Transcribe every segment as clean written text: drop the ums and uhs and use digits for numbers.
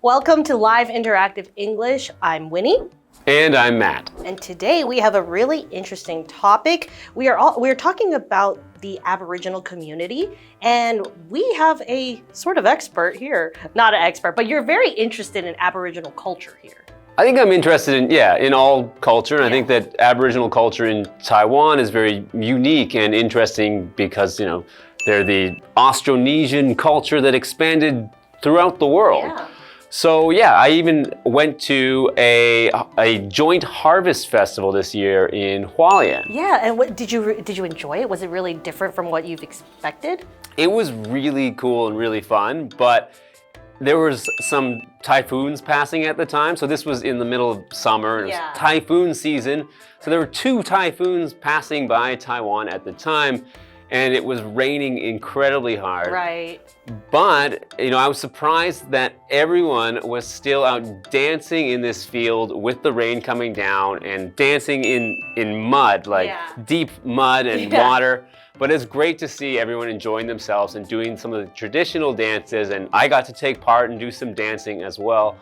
Welcome to Live Interactive English. I'm Winnie. And I'm Matt. And today we have a really interesting topic. We're talking about the Aboriginal community, and we have a sort of expert here. Not an expert, but you're very interested in Aboriginal culture here. I think I'm interested in all culture, and I think that Aboriginal culture in Taiwan is very unique and interesting because, they're the Austronesian culture that expanded throughout the world. Yeah. So I even went to a joint harvest festival this year in Hualien. Yeah, and what did you enjoy it? Was it really different from what you've expected? It was really cool and really fun, but there was some typhoons passing at the time. So this was in the middle of summer, and it was typhoon season. So there were 2 typhoons passing by Taiwan at the time, and it was raining incredibly hard. Right. But, I was surprised that everyone was still out dancing in this field with the rain coming down and dancing in mud, like deep mud and water. But it's great to see everyone enjoying themselves and doing some of the traditional dances, and I got to take part and do some dancing as well.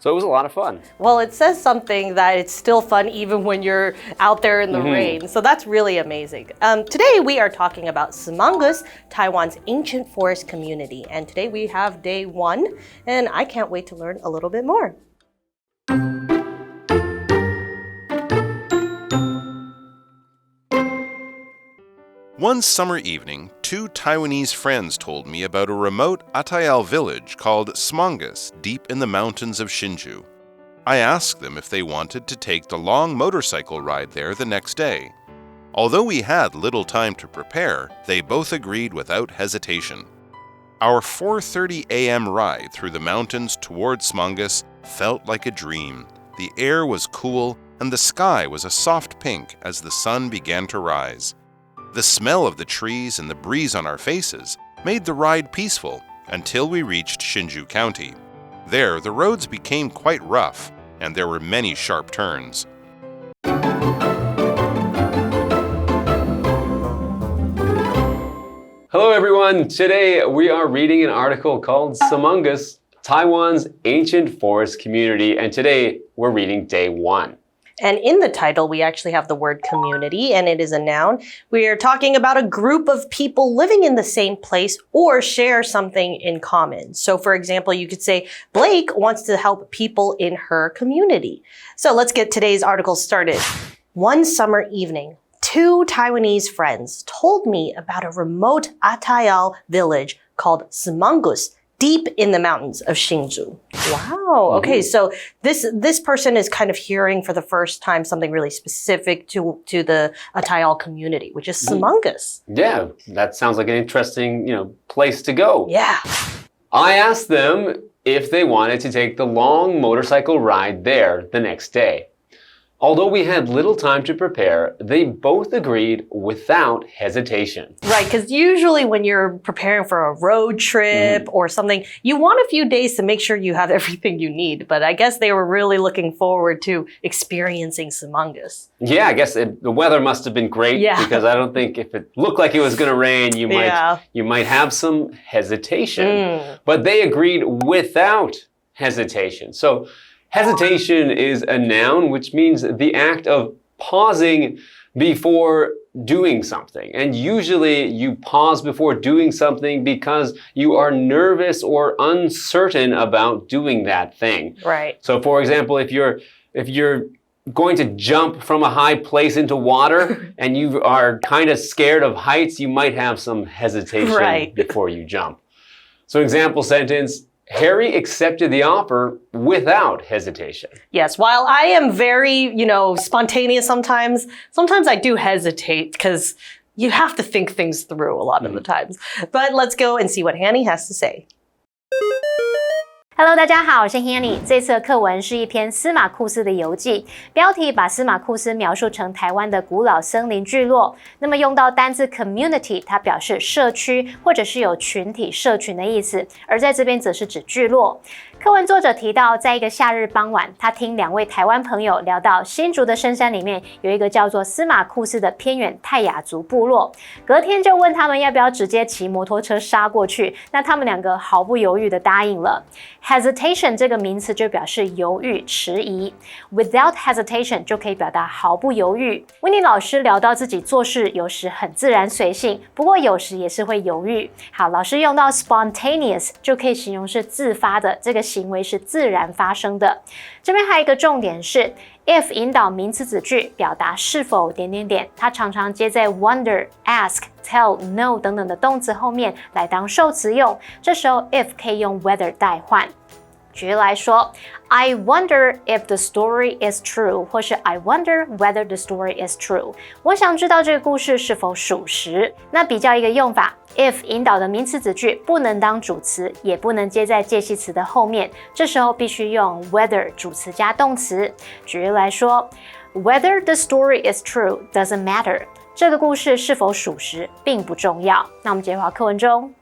So it was a lot of fun. Well, it says something that it's still fun even when you're out there in the rain. So that's really amazing. Today we are talking about Smangus, Taiwan's ancient forest community. And today we have day 1, and I can't wait to learn a little bit more. One summer evening, 2 Taiwanese friends told me about a remote Atayal village called Smangus, deep in the mountains of Hsinchu. I asked them if they wanted to take the long motorcycle ride there the next day. Although we had little time to prepare, they both agreed without hesitation. Our 4:30 a.m. ride through the mountains toward Smangus felt like a dream. The air was cool, and the sky was a soft pink as the sun began to rise. The smell of the trees and the breeze on our faces made the ride peaceful until we reached Hsinchu County. There, the roads became quite rough, and there were many sharp turns. Hello everyone! Today we are reading an article called Smangus, Taiwan's ancient forest community, and today we're reading day 1. And in the title, we actually have the word community, and it is a noun. We are talking about a group of people living in the same place or share something in common. So for example, you could say, Blake wants to help people in her community. So let's get today's article started. One summer evening, 2 Taiwanese friends told me about a remote Atayal village called Smangus, deep in the mountains of Hsinchu. Wow. Okay, so this person is kind of hearing for the first time something really specific to the Atayal community, which is Smangus. Yeah, that sounds like an interesting, place to go. Yeah. I asked them if they wanted to take the long motorcycle ride there the next day. Although we had little time to prepare, they both agreed without hesitation. Right, because usually when you're preparing for a road trip or something, you want a few days to make sure you have everything you need. But I guess they were really looking forward to experiencing Smangus. Yeah, I guess the weather must have been great because I don't think if it looked like it was going to rain, you might have some hesitation. But they agreed without hesitation. So hesitation is a noun, which means the act of pausing before doing something. And usually you pause before doing something because you are nervous or uncertain about doing that thing. Right. So for example, if you're going to jump from a high place into water and you are kind of scared of heights, you might have some hesitation before you jump. So example sentence, Harry accepted the offer without hesitation. Yes, while I am very, spontaneous sometimes I do hesitate because you have to think things through a lot of the times. But let's go and see what Hanny has to say. Hello， 大家好，我是 Hanny。这次的课文是一篇司马库斯的游记，标题把司马库斯描述成台湾的古老森林聚落。那么用到单字 community， 它表示社区或者是有群体、社群的意思，而在这边则是指聚落。课文作者提到，在一个夏日傍晚，他听2位台湾朋友聊到新竹的深山里面有一个叫做司马库斯的偏远泰雅族部落，隔天就问他们要不要直接骑摩托车杀过去，那他们2个毫不犹豫地答应了。Hesitation 这个名词就表示犹豫、迟疑 ，without hesitation 就可以表达毫不犹豫。Winnie 老师聊到自己做事有时很自然随性，不过有时也是会犹豫。好，老师用到 spontaneous 就可以形容是自发的，这个行为是自然发生的。这边还有一个重点是 if 引导名词子句，表达是否……它常常接在 wonder、ask、tell、know 等等的动词后面来当受词用，这时候 if 可以用 whether 代换。举例来说 I wonder if the story is true 或是 I wonder whether the story is true 我想知道这个故事是否属实。那比较一个用法 if 引导的名词子句不能当主词，也不能接在介系词的后面，这时候必须用 whether 主词加动词。举例来说 Whether the story is true doesn't matter 这个故事是否属实并不重要。那我们接回课文中。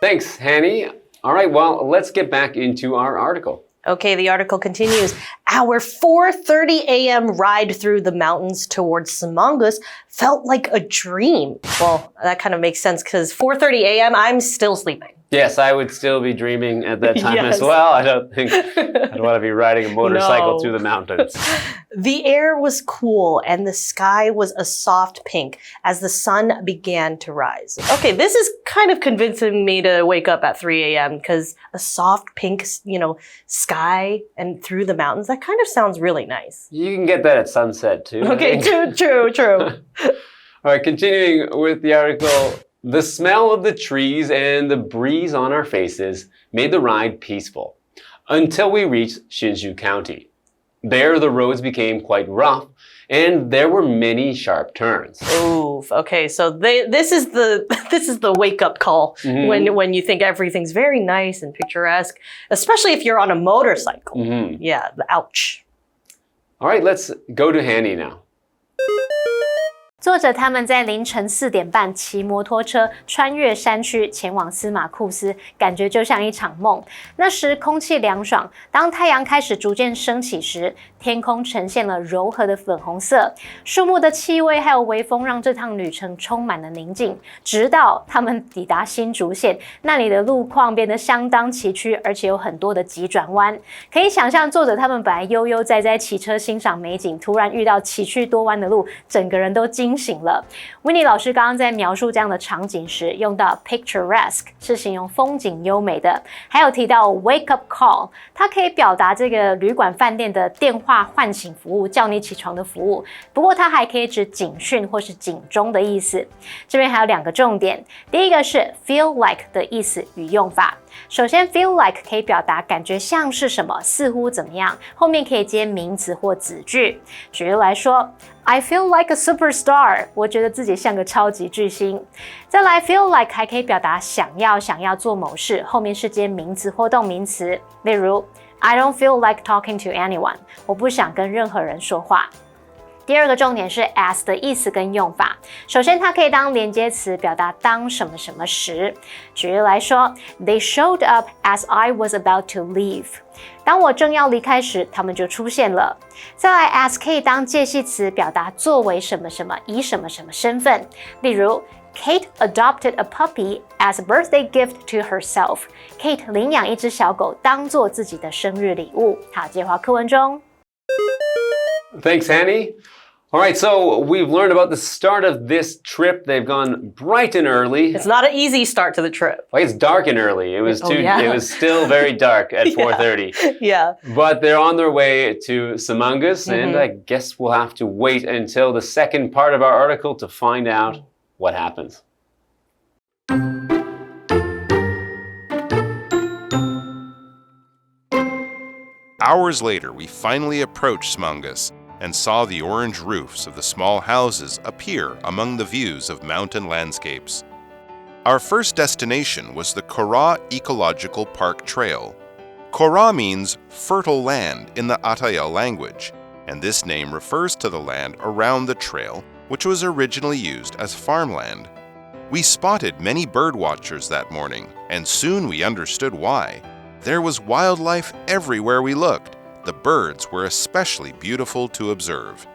Thanks, Hanny.All right, well, let's get back into our article. Okay, the article continues. Our 4:30 a.m. ride through the mountains towards Smangus felt like a dream. Well, that kind of makes sense because 4:30 a.m. I'm still sleeping. Yes, I would still be dreaming at that time Yes. as well. I don't think I'd want to be riding a motorcycle through the mountains. The air was cool and the sky was a soft pink as the sun began to rise. Okay, this is kind of convincing me to wake up at 3 a.m. because a soft pink, sky and through the mountains, that kind of sounds really nice. You can get that at sunset too. Okay, true. All right, continuing with the article. The smell of the trees and the breeze on our faces made the ride peaceful until we reached Hsinchu County. There, the roads became quite rough and there were many sharp turns. Oof. Okay, so this is the wake-up call when you think everything's very nice and picturesque, especially if you're on a motorcycle. Yeah, ouch. All right, let's go to Hanny now. 作者他们在凌晨4点半骑摩托车穿越山区前往司马库斯，感觉就像一场梦。那时空气凉爽，当太阳开始逐渐升起时，天空呈现了柔和的粉红色，树木的气味还有微风让这趟旅程充满了宁静。直到他们抵达新竹县，那里的路况变得相当崎岖，而且有很多的急转弯。可以想象作者他们本来悠悠哉哉骑车欣赏美景，突然遇到崎岖多弯的路，整个人都惊醒了。Winnie 老师刚刚在描述这样的场景时，用到 picturesque 是形容风景优美的，还有提到 wake up call， 它可以表达这个旅馆饭店的电话唤醒服务，叫你起床的服务。不过它还可以指警讯或是警钟的意思。这边还有2个重点，第一个是 feel like 的意思与用法。首先 feel like 可以表达感觉像是什么，似乎怎么样，后面可以接名词或子句。举例来说 I feel like a superstar 我觉得自己像个超级巨星。再来 feel like 还可以表达想要做某事，后面是接名词或动名词。例如 I don't feel like talking to anyone 我不想跟任何人说话。第2个重点是 as 的意思跟用法。首先它可以当连接词，表达当什么什么时。举例来说 They showed up as I was about to leave 当我正要离开时，他们就出现了。再来 as 可以当介系词，表达作为什么什么，以什么什么身份。例如Kate adopted a puppy as a birthday gift to herself. Kate 领养一只小狗当做自己的生日礼物。好，接回课文中。Thanks, Hanny. All right, so we've learned about the start of this trip. They've gone bright and early. It's not an easy start to the trip. Like it's dark and early. It was It was still very dark at 4:30. Yeah. But they're on their way to Smangus, and I guess we'll have to wait until the second part of our article to find out what happens. Hours later, we finally approached Smangus and saw the orange roofs of the small houses appear among the views of mountain landscapes. Our first destination was the Kora Ecological Park Trail. Kora means fertile land in the Atayal language, and this name refers to the land around the trail, which was originally used as farmland. We spotted many bird watchers that morning, and soon we understood why. There was wildlife everywhere we looked. The birds were especially beautiful to observe.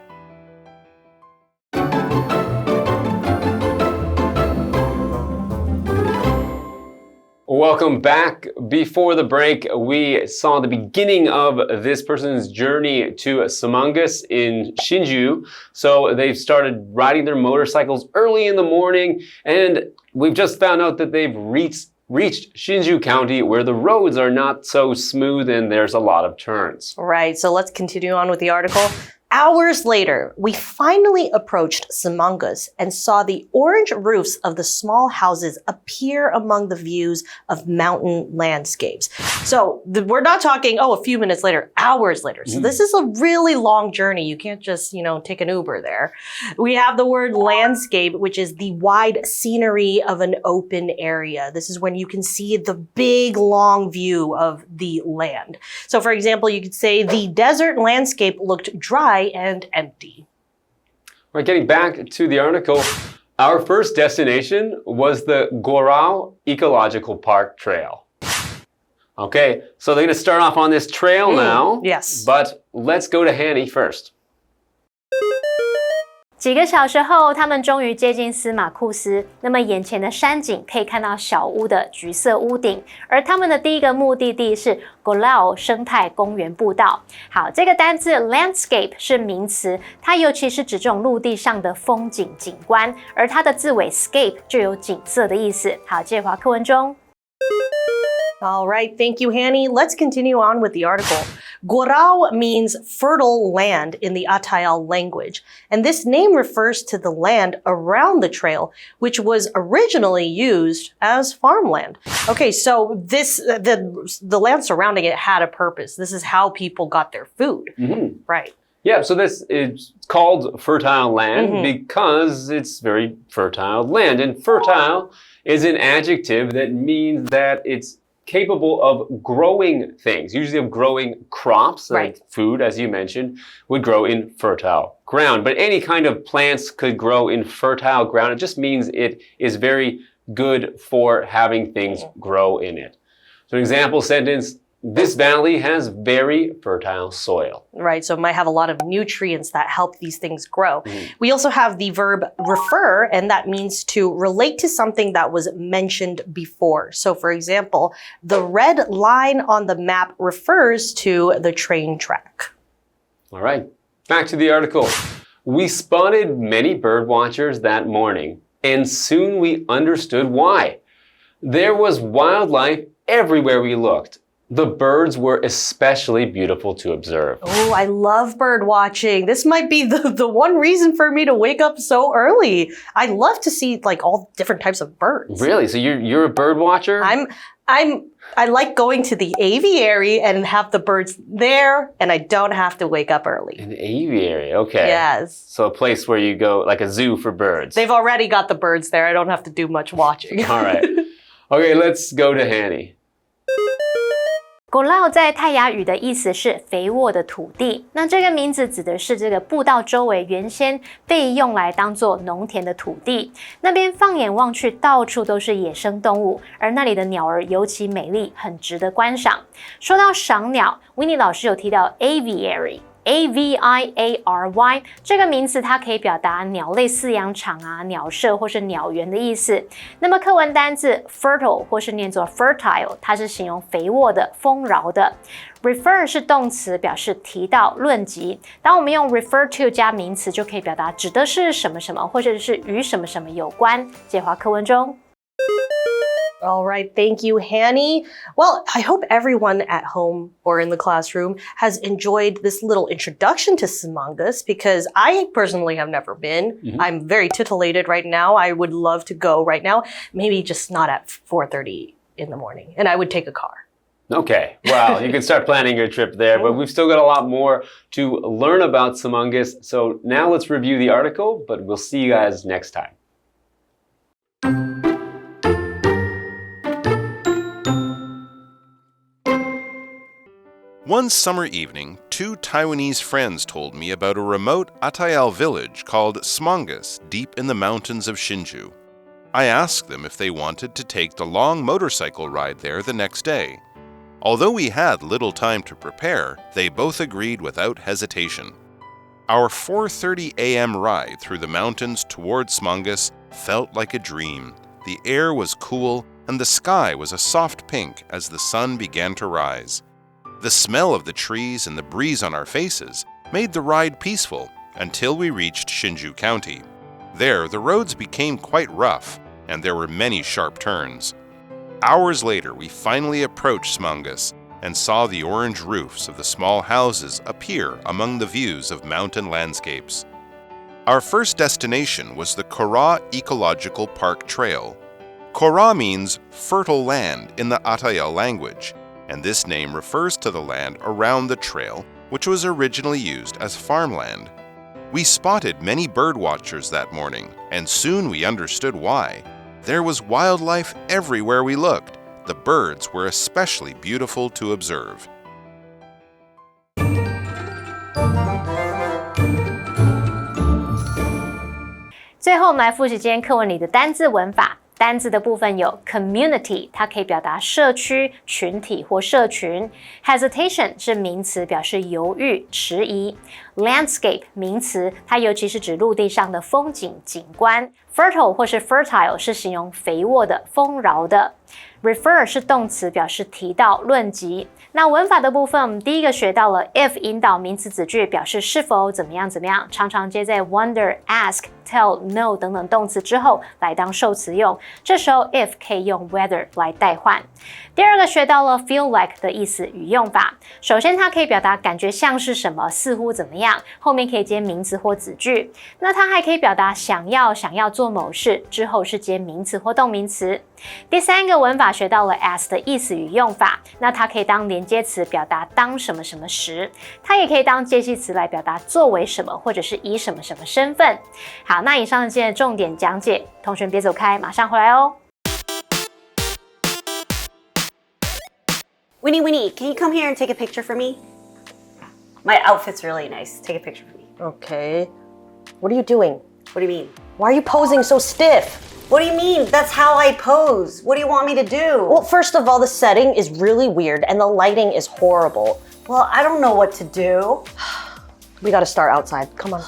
Welcome back. Before the break, we saw the beginning of this person's journey to Smangus in Hsinchu. So they've started riding their motorcycles early in the morning, and we've just found out that they've reached Hsinchu County, where the roads are not so smooth and there's a lot of turns. Right, so let's continue on with the article. Hours later, we finally approached Smangus and saw the orange roofs of the small houses appear among the views of mountain landscapes. So we're not talking, a few minutes later, hours later. So this is a really long journey. You can't just, take an Uber there. We have the word landscape, which is the wide scenery of an open area. This is when you can see the big, long view of the land. So for example, you could say the desert landscape looked dry and empty. Right, getting back to the article, our first destination was the Gorao Ecological Park Trail. Okay, so they're going to start off on this trail now. Yes. But let's go to Hanny first. 几个小时后，他们终于接近司马库斯。那么眼前的山景可以看到小屋的橘色屋顶，而他们的第一个目的地是 Gorao 生态公园步道。好，这个单字 landscape 是名词，它尤其是指这种陆地上的风景景观，而它的字尾 scape 就有景色的意思。好，接华课文中。All right, thank you, Hanny. Let's continue on with the article. Gorao means fertile land in the Atayal language, and this name refers to the land around the trail, which was originally used as farmland. Okay, so the land surrounding it had a purpose. This is how people got their food, right? Yeah, so this is called fertile land because it's very fertile land, and fertile is an adjective that means that it's capable of growing things, usually of growing crops, like food, as you mentioned, would grow in fertile ground. But any kind of plants could grow in fertile ground. It just means it is very good for having things grow in it. So an example sentence, this valley has very fertile soil. Right, so it might have a lot of nutrients that help these things grow. We also have the verb refer, and that means to relate to something that was mentioned before. So for example, the red line on the map refers to the train track. All right, back to the article. We spotted many bird watchers that morning, and soon we understood why. There was wildlife everywhere we looked. The birds were especially beautiful to observe. Oh, I love bird watching. This might be the one reason for me to wake up so early. I love to see like all different types of birds. Really? So you're a bird watcher? I like going to the aviary and have the birds there, and I don't have to wake up early. An aviary, okay. Yes. So a place where you go, like a zoo for birds. They've already got the birds there. I don't have to do much watching. All right. Okay, let's go to Hanny. Gorao 在泰雅语的意思是肥沃的土地，那这个名字指的是这个步道周围原先被用来当作农田的土地。那边放眼望去，到处都是野生动物，而那里的鸟儿尤其美丽，很值得观赏。说到赏鸟 ，Winnie 老师有提到 aviary。aviary 这个名词它可以表达鸟类饲养场啊、鸟舍或是鸟园的意思。那么课文单字 fertile 或是念作 fertile， 它是形容肥沃的、丰饶的。refer 是动词，表示提到、论及。当我们用 refer to 加名词，就可以表达指的是什么什么，或者是与什么什么有关。解华课文中。All right, thank you, Hanny. Well, I hope everyone at home or in the classroom has enjoyed this little introduction to Smangus because I personally have never been. I'm very titillated right now. I would love to go right now, maybe just not at 4:30 in the morning, and I would take a car. Okay, well, you can start planning your trip there, but we've still got a lot more to learn about Smangus. So now let's review the article, but we'll see you guys next time. One summer evening, two Taiwanese friends told me about a remote Atayal village called Smangus deep in the mountains of Hsinchu. I asked them if they wanted to take the long motorcycle ride there the next day. Although we had little time to prepare, they both agreed without hesitation. Our 4:30 a.m. ride through the mountains toward Smangus felt like a dream. The air was cool and the sky was a soft pink as the sun began to rise. The smell of the trees and the breeze on our faces made the ride peaceful until we reached Hsinchu County. There, the roads became quite rough and there were many sharp turns. Hours later, we finally approached Smangus and saw the orange roofs of the small houses appear among the views of mountain landscapes. Our first destination was the Kora Ecological Park Trail. Kora means fertile land in the Atayal language, and this name refers to the land around the trail, which was originally used as farmland. We spotted many bird watchers that morning, and soon we understood why. There was wildlife everywhere we looked. The birds were especially beautiful to observe. 最后，我们来复习今天课文里的单字文法。单字的部分有 community， 它可以表达社区、群体或社群。hesitation 是名词，表示犹豫、迟疑。landscape 名词，它尤其是指陆地上的风景、景观。fertile 或是 fertile 是形容肥沃的、丰饶的。refer 是动词，表示提到、论及。那文法的部分，我们第一个学到了 if 引导名词子句，表示是否怎么样怎么样，常常接在 wonder、ask、tell、know 等等动词之后来当受词用。这时候 if 可以用 whether 来代换。第二个学到了 feel like 的意思与用法。首先，它可以表达感觉像是什么，似乎怎么样，后面可以接名词或子句。那它还可以表达想要做某事，之后是接名词或动名词。第三个文法学到了 as 的意思与用法，那它可以当连接词表达当什么什么时，它也可以当介系词来表达作为什么或者是以什么什么身份。好，那以上是今天的重点讲解，同学们别走开，马上回来哦。Winnie, can you come here and take a picture for me? My outfit's really nice. Take a picture for me. Okay. What are you doing? What do you mean? Why are you posing so stiff? What do you mean? That's how I pose. What do you want me to do? Well, first of all, the setting is really weird and the lighting is horrible. Well, I don't know what to do. We gotta start outside. Come on.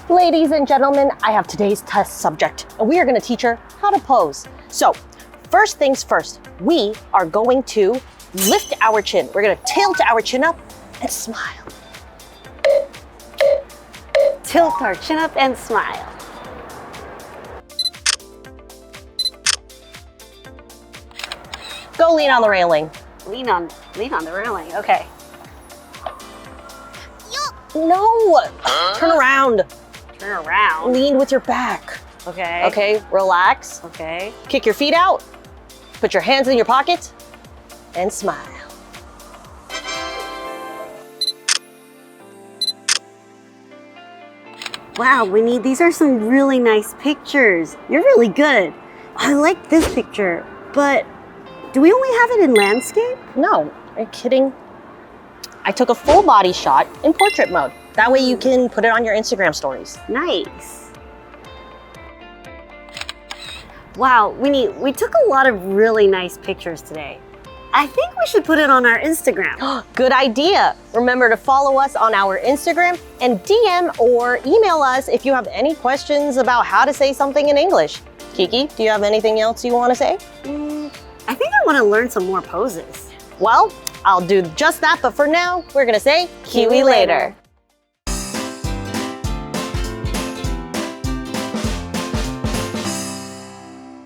Ladies and gentlemen, I have today's test subject, and we are gonna teach her how to pose. So, first things first, we are going to lift our chin. We're gonna tilt our chin up and smile. Tilt our chin up and smile. Go lean on the railing. Lean on the railing. Okay. No! Turn around. Turn around. Lean with your back. Okay. Okay, relax. Okay. Kick your feet out. Put your hands in your pockets and smile. Wow, Winnie, these are some really nice pictures. You're really good. I like this picture, but do we only have it in landscape? No, are you kidding? I took a full body shot in portrait mode. That way you can put it on your Instagram stories. Nice. Wow, Winnie, we took a lot of really nice pictures today. I think we should put it on our Instagram. Good idea. Remember to follow us on our Instagram and DM or email us if you have any questions about how to say something in English. Kiki, do you have anything else you want to say? I think I want to learn some more poses. Well, I'll do just that, but for now, we're gonna say Kiwi later.